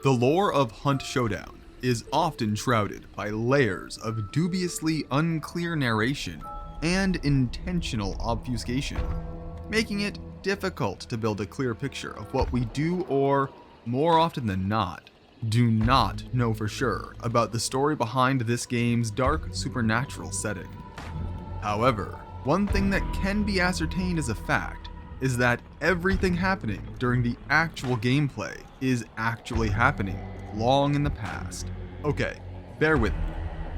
The lore of Hunt Showdown is often shrouded by layers of dubiously unclear narration and intentional obfuscation, making it difficult to build a clear picture of what we do or, more often than not, do not know for sure about the story behind this game's dark supernatural setting. However, one thing that can be ascertained as a fact is that everything happening during the actual gameplay is actually happening long in the past. Okay, bear with me.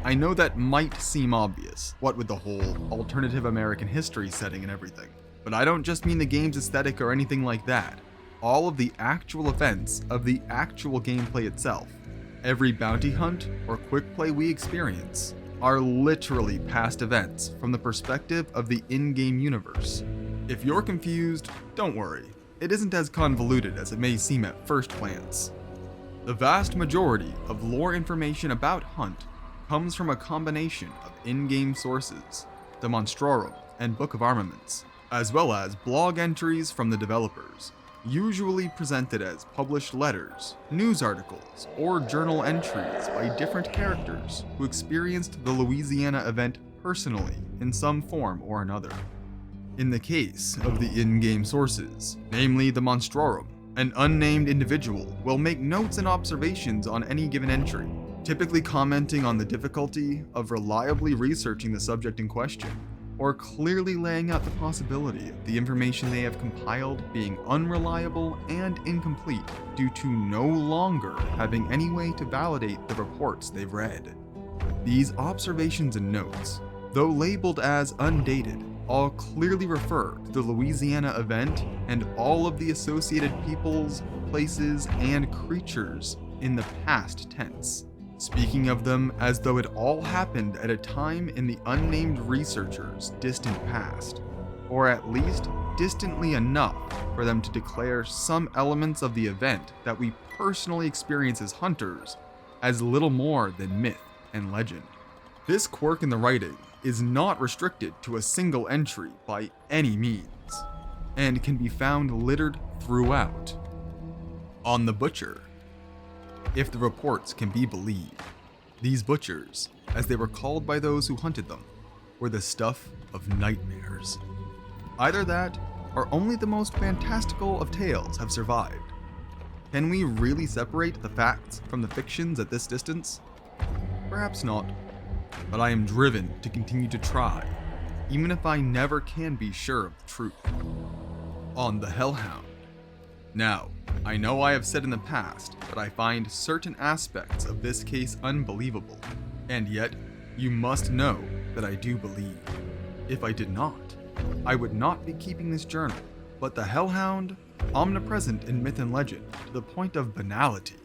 I know that might seem obvious, what with the whole alternative American history setting and everything, but I don't just mean the game's aesthetic or anything like that. All of the actual events of the actual gameplay itself, every bounty hunt or quick play we experience, are literally past events from the perspective of the in-game universe. If you're confused, don't worry. It isn't as convoluted as it may seem at first glance. The vast majority of lore information about Hunt comes from a combination of in-game sources, the Monstrorum and Book of Armaments, as well as blog entries from the developers, usually presented as published letters, news articles, or journal entries by different characters who experienced the Louisiana event personally in some form or another. In the case of the in-game sources, namely the Monstrorum, an unnamed individual will make notes and observations on any given entry, typically commenting on the difficulty of reliably researching the subject in question, or clearly laying out the possibility of the information they have compiled being unreliable and incomplete due to no longer having any way to validate the reports they've read. These observations and notes, though labeled as undated, all clearly refer to the Louisiana event and all of the associated peoples, places, and creatures in the past tense, speaking of them as though it all happened at a time in the Unnamed Researcher's distant past, or at least distantly enough for them to declare some elements of the event that we personally experience as hunters as little more than myth and legend. This quirk in the writing is not restricted to a single entry by any means, and can be found littered throughout. On the Butcher. If the reports can be believed, these butchers, as they were called by those who hunted them, were the stuff of nightmares. Either that, or only the most fantastical of tales have survived. Can we really separate the facts from the fictions at this distance? Perhaps not, but I am driven to continue to try, even if I never can be sure of the truth. On the Hellhound. Now, I know I have said in the past that I find certain aspects of this case unbelievable, and yet, you must know that I do believe. If I did not, I would not be keeping this journal, but the Hellhound, omnipresent in myth and legend to the point of banality,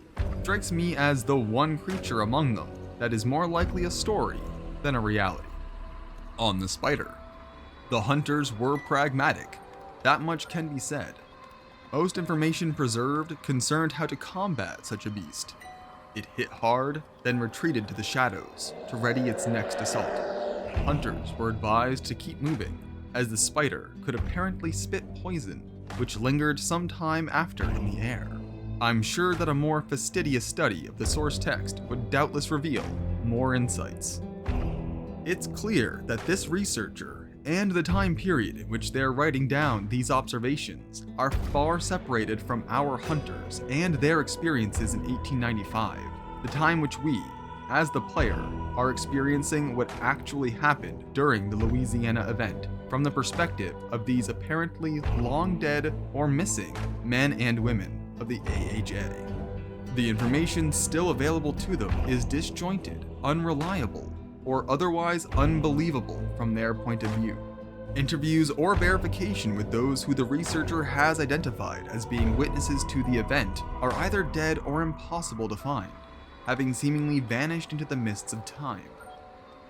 strikes me as the one creature among them that is more likely a story than a reality. On the Spider. The hunters were pragmatic, that much can be said. Most information preserved concerned how to combat such a beast. It hit hard, then retreated to the shadows to ready its next assault. Hunters were advised to keep moving, as the spider could apparently spit poison, which lingered some time after in the air. I'm sure that a more fastidious study of the source text would doubtless reveal more insights. It's clear that this researcher and the time period in which they're writing down these observations are far separated from our hunters and their experiences in 1895, the time which we, as the player, are experiencing what actually happened during the Louisiana event from the perspective of these apparently long dead or missing men and women of the AHA. The information still available to them is disjointed, unreliable, or otherwise unbelievable from their point of view. Interviews or verification with those who the researcher has identified as being witnesses to the event are either dead or impossible to find, having seemingly vanished into the mists of time.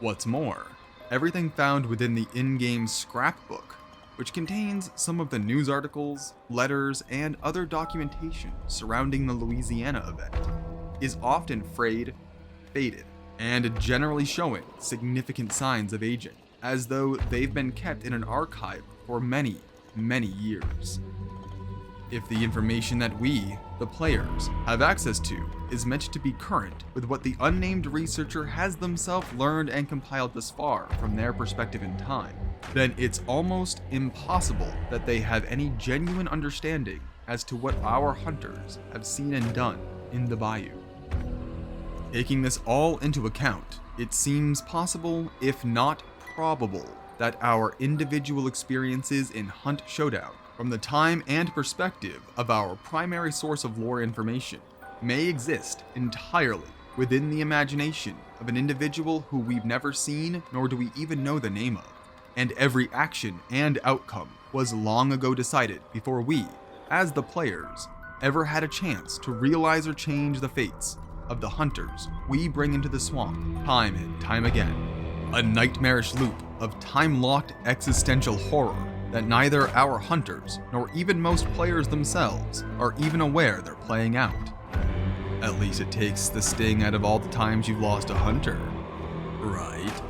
What's more, everything found within the in-game scrapbook, which contains some of the news articles, letters, and other documentation surrounding the Louisiana event, is often frayed, faded, and generally showing significant signs of aging, as though they've been kept in an archive for many, many years. if the information that we, the players, have access to is meant to be current with what the Unnamed Researcher has themselves learned and compiled thus far from their perspective in time, then it's almost impossible that they have any genuine understanding as to what our hunters have seen and done in the bayou. Taking this all into account, it seems possible, if not probable, that our individual experiences in Hunt Showdown, from the time and perspective of our primary source of lore information, may exist entirely within the imagination of an individual who we've never seen nor do we even know the name of, and every action and outcome was long ago decided before we, as the players, ever had a chance to realize or change the fates of the hunters we bring into the swamp time and time again. A nightmarish loop of time-locked existential horror that neither our hunters nor even most players themselves are even aware they're playing out. At least it takes the sting out of all the times you've lost a hunter, right?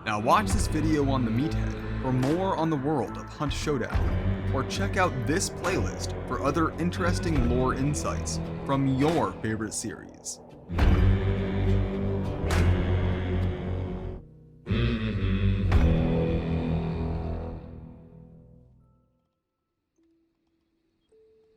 Now watch this video on the Meathead for more on the world of Hunt Showdown, or check out this playlist for other interesting lore insights from your favorite series.